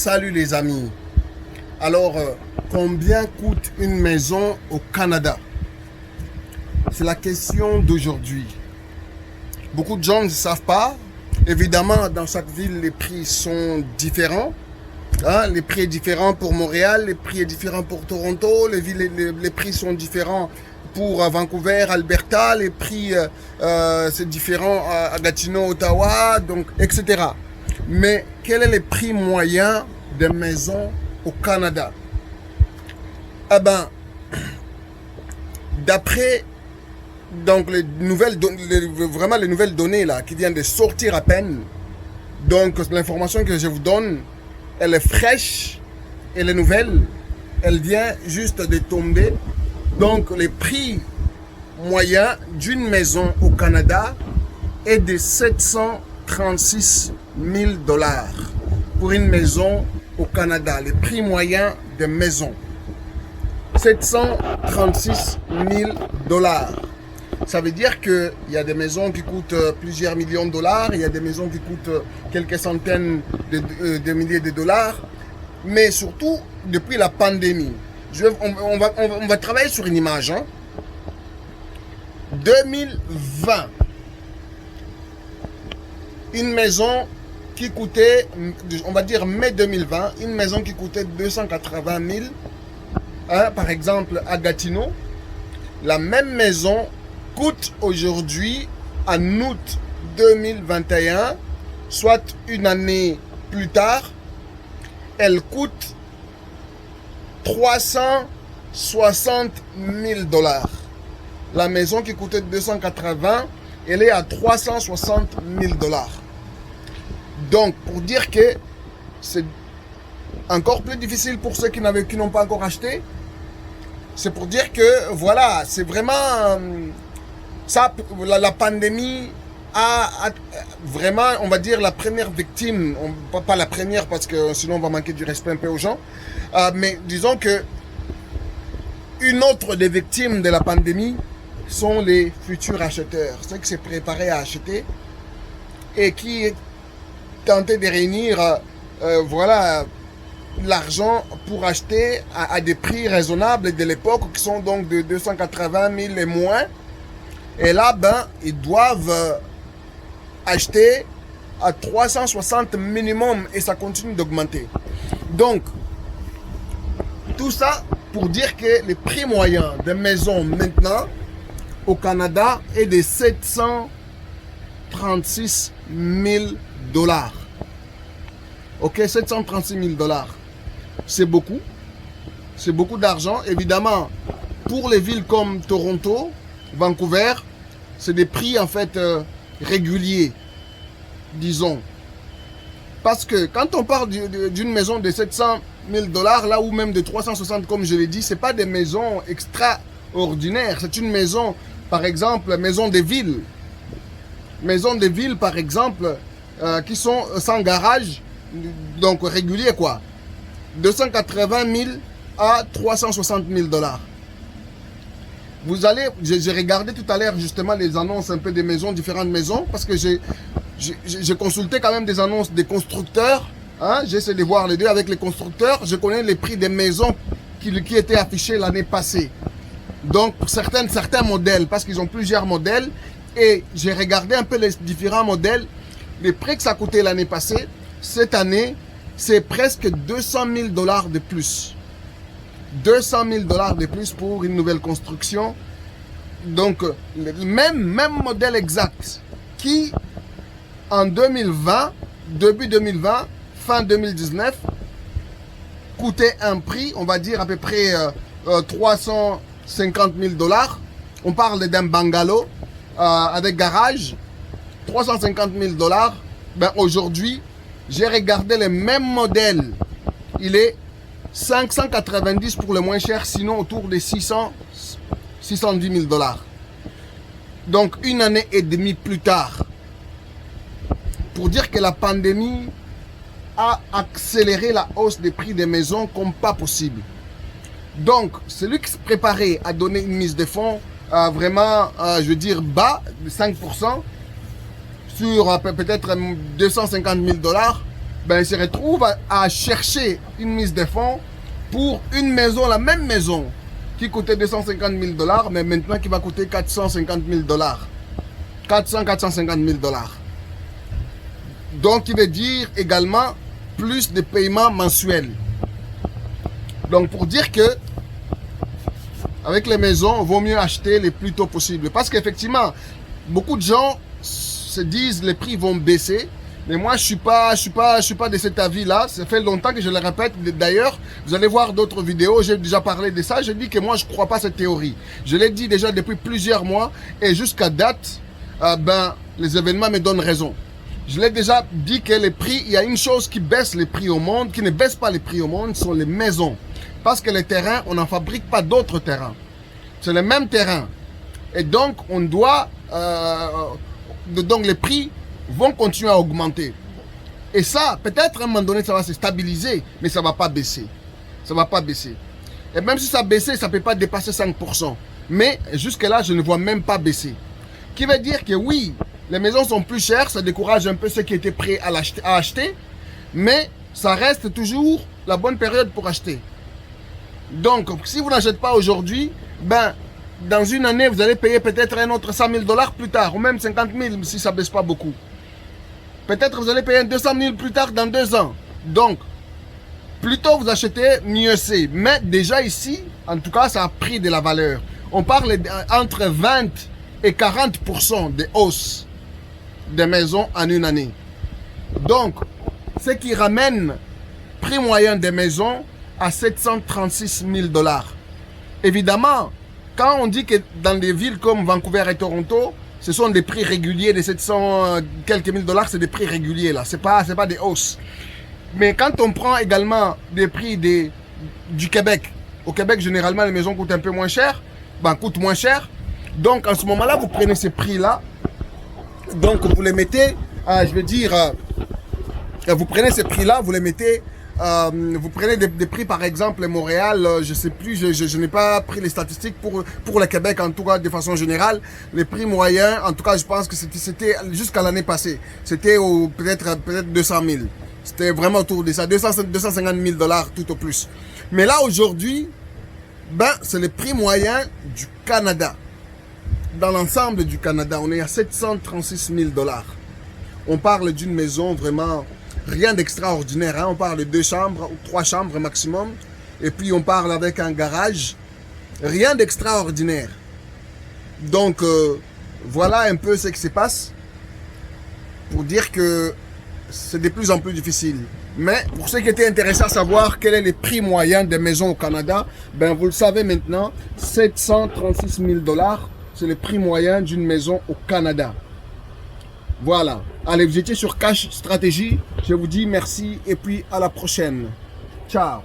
Salut les amis. Alors, combien coûte une maison au Canada? C'est la question d'aujourd'hui. Beaucoup de gens ne savent pas. Évidemment, dans chaque ville, les prix sont différents. Les prix sont différents pour Montréal, les prix sont différents pour Toronto, les prix sont différents pour Vancouver, Alberta, les prix c'est différent à Gatineau, Ottawa, donc, etc. Mais quel est le prix moyen des maisons au Canada? Eh ben, d'après donc les nouvelles données là qui viennent de sortir à peine, donc l'information que je vous donne, elle est fraîche, elle est nouvelle, elle vient juste de tomber. Donc les prix moyens d'une maison au Canada est de 736 000 $ pour une maison au Canada. Les prix moyens des maisons, 736 000 $. Ça veut dire qu'il y a des maisons qui coûtent plusieurs millions de dollars, il y a des maisons qui coûtent quelques centaines de milliers de dollars, mais surtout depuis la pandémie. On va travailler sur une image. 2020, une maison qui coûtait, on va dire mai 2020, une maison qui coûtait 280 000, par exemple à Gatineau, la même maison coûte aujourd'hui, en août 2021, soit une année plus tard, elle coûte 360 000 $. La maison qui coûtait 280, elle est à 360 000 $. Donc, pour dire que c'est encore plus difficile pour ceux qui n'ont pas encore acheté, c'est pour dire que, voilà, c'est vraiment... ça, la pandémie a vraiment, on va dire, la première victime, pas la première parce que sinon on va manquer du respect un peu aux gens, mais disons que une autre des victimes de la pandémie sont les futurs acheteurs, ceux qui s'est préparés à acheter et qui tentaient de réunir, voilà, l'argent pour acheter à des prix raisonnables de l'époque qui sont donc de 280 000 et moins. Et là, ben, ils doivent acheter à 360 minimum et ça continue d'augmenter. Donc, tout ça pour dire que le prix moyen des maisons maintenant au Canada est de 736 000 $. Ok, 736 000 $. C'est beaucoup d'argent. Évidemment, pour les villes comme Toronto, Vancouver, c'est des prix en fait réguliers, disons. Parce que quand on parle d'une maison de 700 000 $, là où même de 360 comme je l'ai dit, c'est pas des maisons extraordinaires. C'est une maison, par exemple, maison de ville. Maison de ville, par exemple, qui sont sans garage, donc régulier quoi. 280 000 à 360 000 $. Vous allez, j'ai regardé tout à l'heure justement les annonces un peu des maisons, différentes maisons, parce que j'ai consulté quand même des annonces des constructeurs. J'essaie de voir les deux avec les constructeurs. Je connais les prix des maisons qui étaient affichées l'année passée. Donc pour certains modèles, parce qu'ils ont plusieurs modèles, et j'ai regardé un peu les différents modèles, les prix que ça coûtait l'année passée, cette année, c'est presque 200 000 $ de plus. 200 000 $ de plus pour une nouvelle construction. Donc, le même modèle exact qui, en 2020, début 2020, fin 2019, coûtait un prix, on va dire à peu près 350 000 $. On parle d'un bungalow avec garage, 350 000 $. Ben, aujourd'hui, j'ai regardé le même modèle. Il est 590 pour le moins cher, sinon autour de 610 000 $. Donc une année et demie plus tard, pour dire que la pandémie a accéléré la hausse des prix des maisons comme pas possible. Donc celui qui se préparait à donner une mise de fonds vraiment, je veux dire, bas, de 5%, sur peut-être 250 000 $, ben, ils se retrouvent à chercher une mise de fonds pour une maison, la même maison, qui coûtait 250 000 $, mais maintenant qui va coûter 450 000 $. 450 000 $. Donc, il veut dire également plus de paiements mensuels. Donc, pour dire que avec les maisons, il vaut mieux acheter le plus tôt possible. Parce qu'effectivement, beaucoup de gens se disent les prix vont baisser. Mais moi, je suis pas de cet avis-là. Ça fait longtemps que je le répète. D'ailleurs, vous allez voir d'autres vidéos. J'ai déjà parlé de ça. Je dis que moi, je ne crois pas à cette théorie. Je l'ai dit déjà depuis plusieurs mois. Et jusqu'à date, les événements me donnent raison. Je l'ai déjà dit que les prix, il y a une chose qui baisse les prix au monde, qui ne baisse pas les prix au monde, ce sont les maisons. Parce que les terrains, on n'en fabrique pas d'autres terrains. C'est le même terrain. Et donc, on doit... donc, les prix vont continuer à augmenter. Et ça, peut-être à un moment donné, ça va se stabiliser, mais ça ne va pas baisser. Ça ne va pas baisser. Et même si ça baissait, ça ne peut pas dépasser 5%. Mais jusque-là, je ne vois même pas baisser. Qui veut dire que oui, les maisons sont plus chères, ça décourage un peu ceux qui étaient prêts à acheter, mais ça reste toujours la bonne période pour acheter. Donc, si vous n'achetez pas aujourd'hui, ben, dans une année, vous allez payer peut-être un autre 100 000 $ plus tard, ou même 50 000 si ça ne baisse pas beaucoup. Peut-être vous allez payer 200 000 plus tard dans 2 ans. Donc, plus tôt vous achetez, mieux c'est. Mais déjà ici, en tout cas, ça a pris de la valeur. On parle entre 20 et 40% de hausse des maisons en une année. Donc, ce qui ramène le prix moyen des maisons à 736 000 $. Évidemment, quand on dit que dans des villes comme Vancouver et Toronto, ce sont des prix réguliers de 700 quelques mille $, c'est des prix réguliers là, c'est pas des hausses. Mais quand on prend également des prix du Québec, au Québec généralement les maisons coûtent un peu moins cher, coûtent moins cher. Donc en ce moment-là, vous prenez ces prix-là, donc vous les mettez, vous prenez ces prix-là, vous les mettez, vous prenez des prix par exemple Montréal, je sais plus, je n'ai pas pris les statistiques pour le Québec en tout cas de façon générale. Les prix moyens, en tout cas je pense que c'était jusqu'à l'année passée, c'était peut-être 200 000. C'était vraiment autour de ça, 250 000 $ tout au plus. Mais là aujourd'hui, c'est le prix moyen du Canada. Dans l'ensemble du Canada, on est à 736 000 $. On parle d'une maison vraiment rien d'extraordinaire. Hein? On parle de 2 chambres ou 3 chambres maximum. Et puis on parle avec un garage. Rien d'extraordinaire. Donc voilà un peu ce qui se passe. Pour dire que c'est de plus en plus difficile. Mais pour ceux qui étaient intéressés à savoir quel est le prix moyen des maisons au Canada, vous le savez maintenant, 736 000 $. C'est le prix moyen d'une maison au Canada. Voilà. Allez, vous étiez sur Cash Stratégie. Je vous dis merci et puis à la prochaine. Ciao.